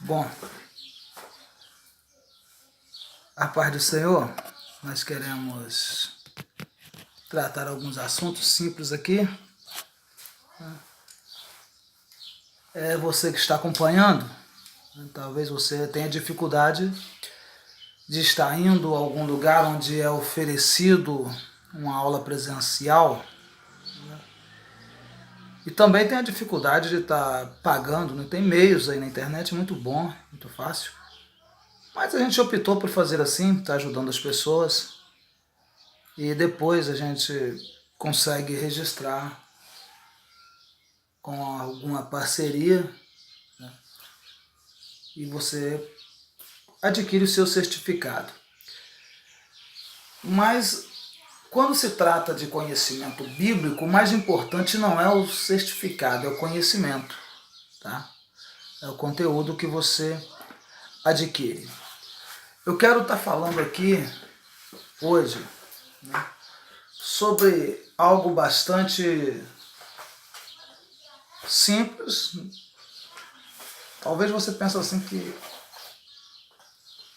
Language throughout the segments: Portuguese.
Bom, a paz do Senhor, nós queremos tratar alguns assuntos simples aqui. É você que está acompanhando, talvez você tenha dificuldade de estar indo a algum lugar onde é oferecido uma aula presencial, e também tem a dificuldade de estar pagando, não tem meios aí na internet, muito bom, muito fácil. Mas a gente optou por fazer assim, está ajudando as pessoas, e depois a gente consegue registrar com alguma parceria, né? E você adquire o seu certificado. Mas quando se trata de conhecimento bíblico, o mais importante não é o certificado, é o conhecimento, tá? É o conteúdo que você adquire. Eu quero estar falando aqui hoje, né, sobre algo bastante simples. Talvez você pense assim que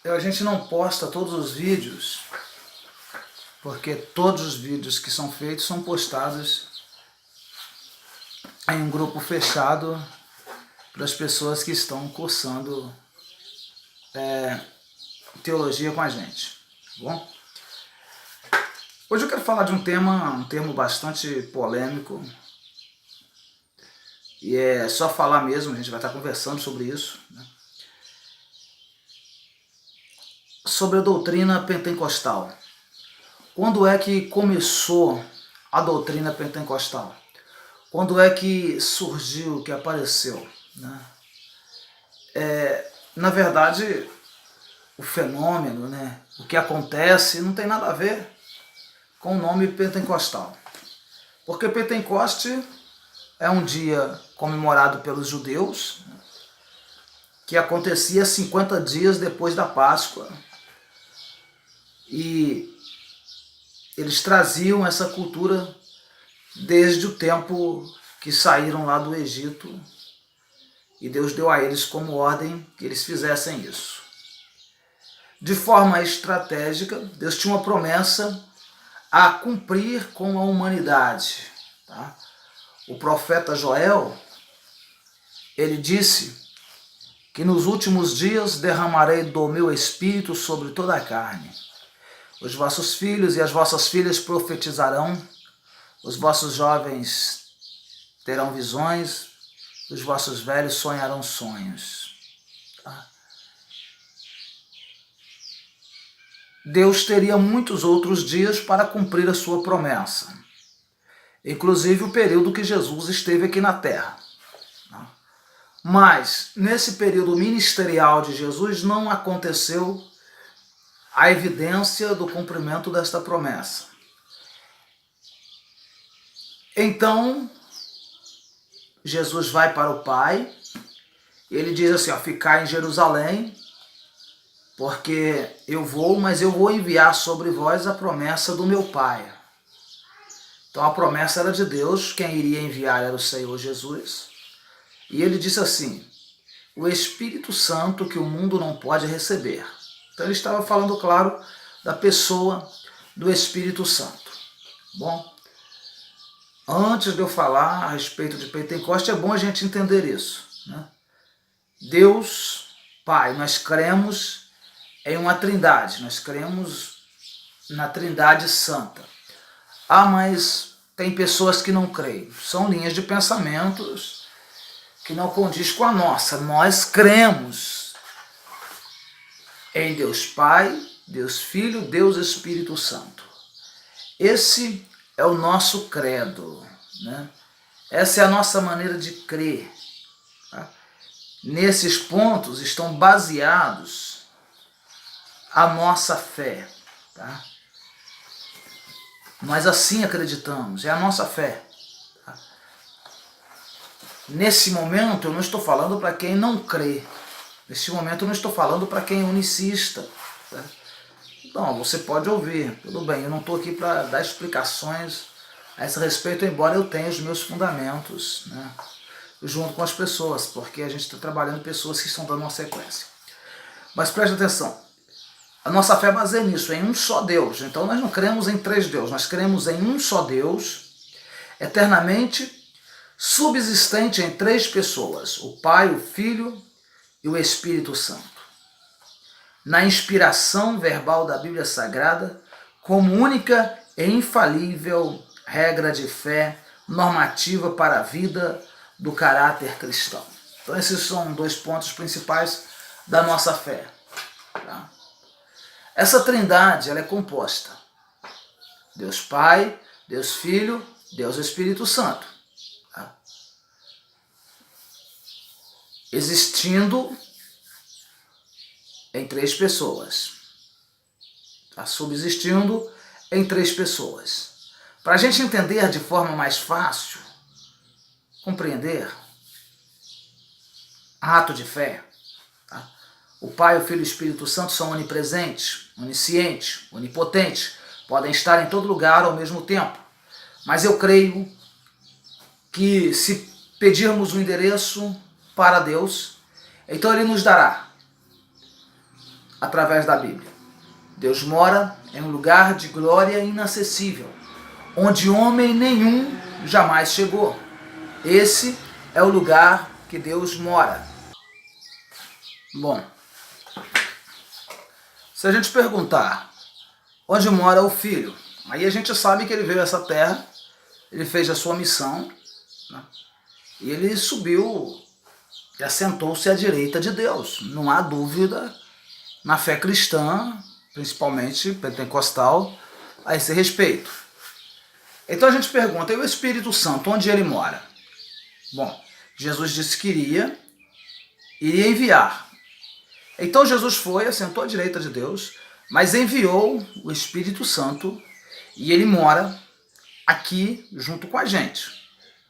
a gente não posta todos os vídeos, porque todos os vídeos que são feitos são postados em um grupo fechado para as pessoas que estão cursando teologia com a gente, tá bom? Hoje eu quero falar de um termo bastante polêmico, e é só falar mesmo, a gente vai estar conversando sobre isso, né? Sobre a doutrina pentecostal. Quando é que começou a doutrina pentecostal? Quando é que surgiu, que apareceu, né? Na verdade, o fenômeno, né, o que acontece, não tem nada a ver com o nome pentecostal. Porque Pentecoste é um dia comemorado pelos judeus, que acontecia 50 dias depois da Páscoa. E eles traziam essa cultura desde o tempo que saíram lá do Egito, e Deus deu a eles como ordem que eles fizessem isso. De forma estratégica, Deus tinha uma promessa a cumprir com a humanidade, tá? O profeta Joel, ele disse que nos últimos dias derramarei do meu espírito sobre toda a carne. Os vossos filhos e as vossas filhas profetizarão, os vossos jovens terão visões, os vossos velhos sonharão sonhos. Tá? Deus teria muitos outros dias para cumprir a sua promessa, inclusive o período que Jesus esteve aqui na Terra. Mas, nesse período ministerial de Jesus, não aconteceu a evidência do cumprimento desta promessa. Então, Jesus vai para o Pai, e ele diz assim, ficai em Jerusalém, porque eu vou, mas eu vou enviar sobre vós a promessa do meu Pai. Então a promessa era de Deus, quem iria enviar era o Senhor Jesus. E ele disse assim, o Espírito Santo que o mundo não pode receber. Então ele estava falando, claro, da pessoa do Espírito Santo. Bom, antes de eu falar a respeito de Pentecoste, é bom a gente entender isso, né? Deus, Pai, nós cremos em uma trindade, nós cremos na Trindade Santa. Mas tem pessoas que não creem. São linhas de pensamentos que não condiz com a nossa. Nós cremos em Deus Pai, Deus Filho, Deus Espírito Santo. Esse é o nosso credo, né? Essa é a nossa maneira de crer. Tá? Nesses pontos estão baseados a nossa fé. Tá? Nós assim acreditamos, é a nossa fé. Tá? Nesse momento eu não estou falando para quem não crê. Nesse momento eu não estou falando para quem é unicista. Tá? Então, você pode ouvir, tudo bem, eu não estou aqui para dar explicações a esse respeito, embora eu tenha os meus fundamentos, né? junto com as pessoas, porque a gente está trabalhando pessoas que estão dando uma sequência. Mas preste atenção, a nossa fé baseia nisso, em um só Deus. Então nós não cremos em 3 deuses, nós cremos em um só Deus, eternamente subsistente em 3 pessoas, o Pai, o Filho e o Espírito Santo. Na inspiração verbal da Bíblia Sagrada, como única e infalível regra de fé normativa para a vida do caráter cristão. Então esses são 2 pontos principais da nossa fé. Tá? Essa trindade ela é composta: Deus Pai, Deus Filho, Deus Espírito Santo. Tá? Existindo em 3 pessoas. Tá? Subsistindo em 3 pessoas. Para a gente entender de forma mais fácil, compreender, ato de fé, tá? O Pai, o Filho e o Espírito Santo são onipresentes, oniscientes, onipotentes, podem estar em todo lugar ao mesmo tempo. Mas eu creio que se pedirmos um endereço para Deus, então Ele nos dará, através da Bíblia. Deus mora em um lugar de glória inacessível, onde homem nenhum jamais chegou. Esse é o lugar que Deus mora. Bom, se a gente perguntar onde mora o Filho, aí a gente sabe que ele veio a essa terra, ele fez a sua missão, né? E ele subiu e assentou-se à direita de Deus. Não há dúvida na fé cristã, principalmente pentecostal, a esse respeito. Então a gente pergunta, e o Espírito Santo, onde ele mora? Bom, Jesus disse que iria enviar. Então Jesus foi, assentou à direita de Deus, mas enviou o Espírito Santo e ele mora aqui junto com a gente,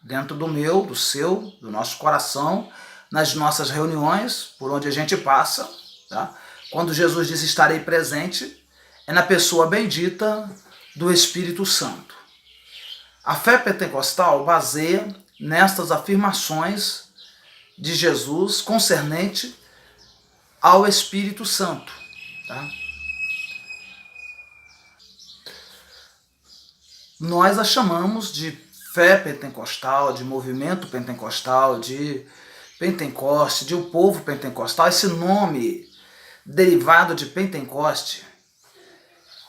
dentro do meu, do seu, do nosso coração, nas nossas reuniões, por onde a gente passa. Tá? Quando Jesus diz estarei presente, é na pessoa bendita do Espírito Santo. A fé pentecostal baseia nestas afirmações de Jesus concernente ao Espírito Santo. Tá? Nós a chamamos de fé pentecostal, de movimento pentecostal, de Pentecoste, de o povo pentecostal. Esse nome derivado de Pentecoste,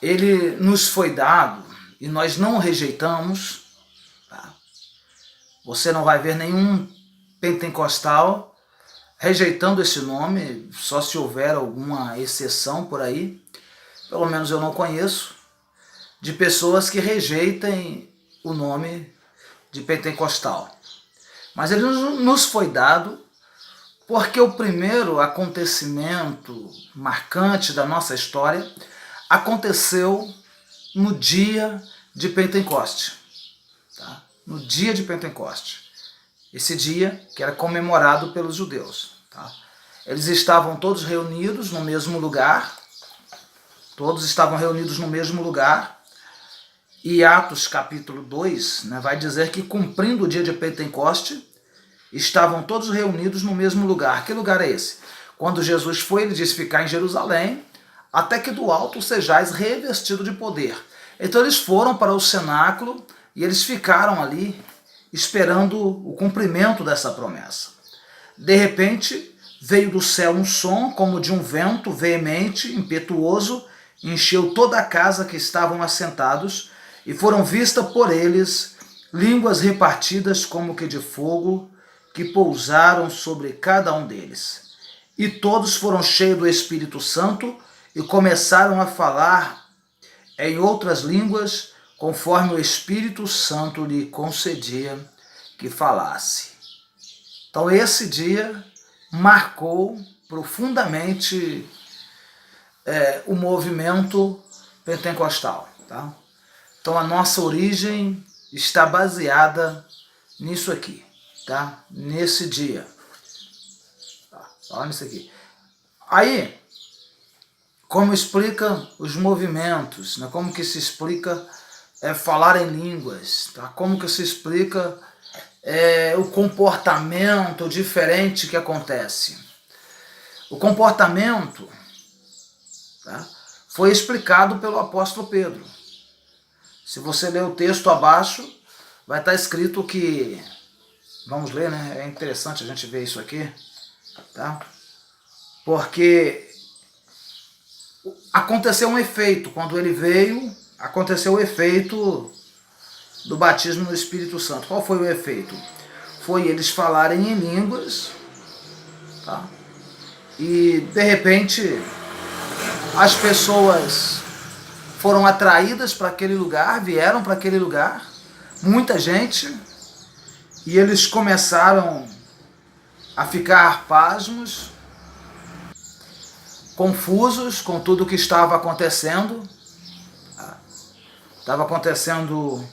ele nos foi dado e nós não o rejeitamos. Tá? Você não vai ver nenhum pentecostal rejeitando esse nome, só se houver alguma exceção por aí, pelo menos eu não conheço, de pessoas que rejeitem o nome de pentecostal. Mas ele nos foi dado porque o primeiro acontecimento marcante da nossa história aconteceu no dia de Pentecoste. Tá? No dia de Pentecoste. Esse dia que era comemorado pelos judeus. Tá? Eles estavam todos reunidos no mesmo lugar. Todos estavam reunidos no mesmo lugar. E Atos capítulo 2, né, vai dizer que cumprindo o dia de Pentecoste, estavam todos reunidos no mesmo lugar. Que lugar é esse? Quando Jesus foi, ele disse ficar em Jerusalém, até que do alto sejais revestido de poder. Então eles foram para o cenáculo e eles ficaram ali esperando o cumprimento dessa promessa. De repente, veio do céu um som como de um vento veemente, impetuoso, encheu toda a casa que estavam assentados, e foram vistas por eles línguas repartidas como que de fogo, que pousaram sobre cada um deles. E todos foram cheios do Espírito Santo e começaram a falar em outras línguas, conforme o Espírito Santo lhe concedia que falasse. Então esse dia marcou profundamente o movimento pentecostal. Tá? Então a nossa origem está baseada nisso aqui, tá? Nesse dia. Tá? Olha isso aqui. Aí, como explica os movimentos, né? Como que se explica falar em línguas, tá? Como que se explica o comportamento diferente que acontece. O comportamento, tá, foi explicado pelo apóstolo Pedro. Se você ler o texto abaixo, vai estar escrito que... Vamos ler, né? É interessante a gente ver isso aqui, tá? Porque aconteceu um efeito. Quando ele veio, aconteceu o efeito do batismo no Espírito Santo. Qual foi o efeito? Foi eles falarem em línguas, tá? E de repente as pessoas foram atraídas para aquele lugar, vieram para aquele lugar, muita gente, e eles começaram a ficar pasmos, confusos com tudo o que estava acontecendo. Estava acontecendo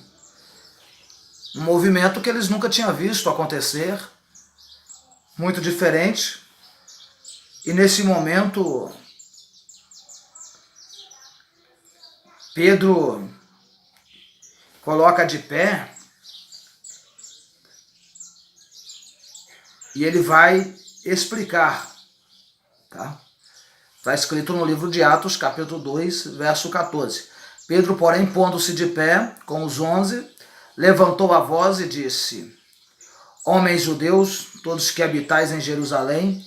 um movimento que eles nunca tinham visto acontecer, muito diferente. E nesse momento, Pedro coloca de pé e ele vai explicar, tá? Está escrito no livro de Atos, capítulo 2, verso 14. Pedro, porém, pondo-se de pé com os 11, levantou a voz e disse: Homens judeus, todos que habitais em Jerusalém,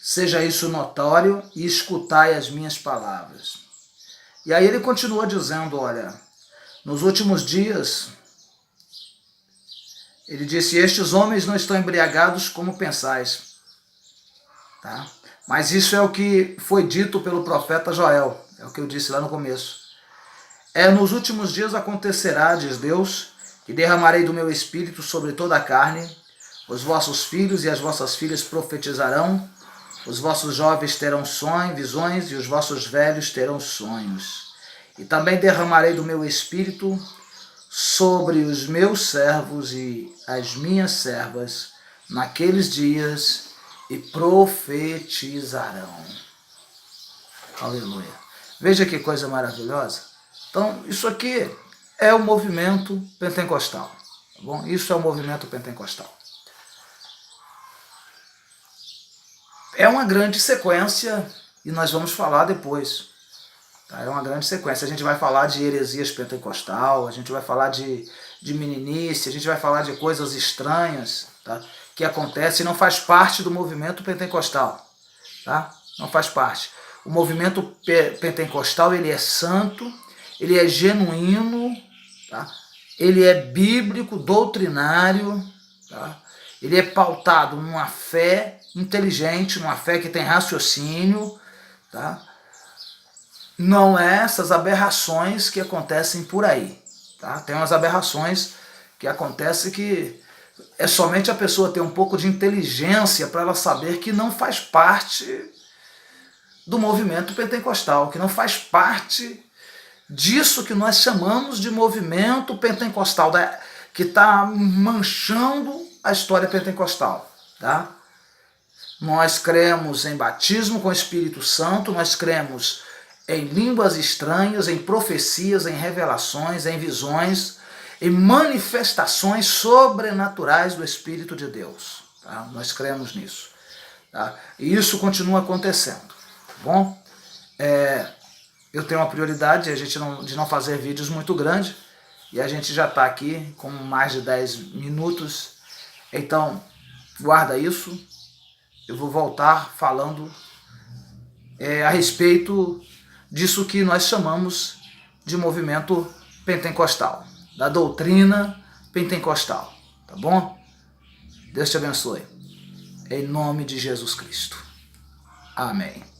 seja isso notório e escutai as minhas palavras. E aí ele continua dizendo, olha, nos últimos dias, ele disse, estes homens não estão embriagados como pensais, tá? Mas isso é o que foi dito pelo profeta Joel, é o que eu disse lá no começo. Nos últimos dias acontecerá, diz Deus, que derramarei do meu espírito sobre toda a carne, os vossos filhos e as vossas filhas profetizarão, os vossos jovens terão visões e os vossos velhos terão sonhos. E também derramarei do meu espírito sobre os meus servos e as minhas servas naqueles dias e profetizarão. Aleluia. Veja que coisa maravilhosa. Então, isso aqui é o movimento pentecostal. Tá bom? Isso é o movimento pentecostal. É uma grande sequência e nós vamos falar depois. Tá? É uma grande sequência. A gente vai falar de heresias pentecostal, a gente vai falar de meninice, a gente vai falar de coisas estranhas, tá? Que acontecem e não faz parte do movimento pentecostal. Tá? Não faz parte. O movimento pentecostal, ele é santo, ele é genuíno, tá? Ele é bíblico, doutrinário, tá? Ele é pautado numa fé inteligente, numa fé que tem raciocínio, tá? Não é essas aberrações que acontecem por aí, tá? Tem umas aberrações que acontecem que é somente a pessoa ter um pouco de inteligência para ela saber que não faz parte do movimento pentecostal, que não faz parte disso que nós chamamos de movimento pentecostal, que está manchando a história pentecostal, tá? Nós cremos em batismo com o Espírito Santo, nós cremos em línguas estranhas, em profecias, em revelações, em visões, em manifestações sobrenaturais do Espírito de Deus, tá? Nós cremos nisso, tá? E isso continua acontecendo, tá bom? Eu tenho uma prioridade de não fazer vídeos muito grandes, e a gente já está aqui com mais de 10 minutos, então guarda isso. Eu vou voltar falando a respeito disso que nós chamamos de movimento pentecostal, da doutrina pentecostal, tá bom? Deus te abençoe, em nome de Jesus Cristo. Amém.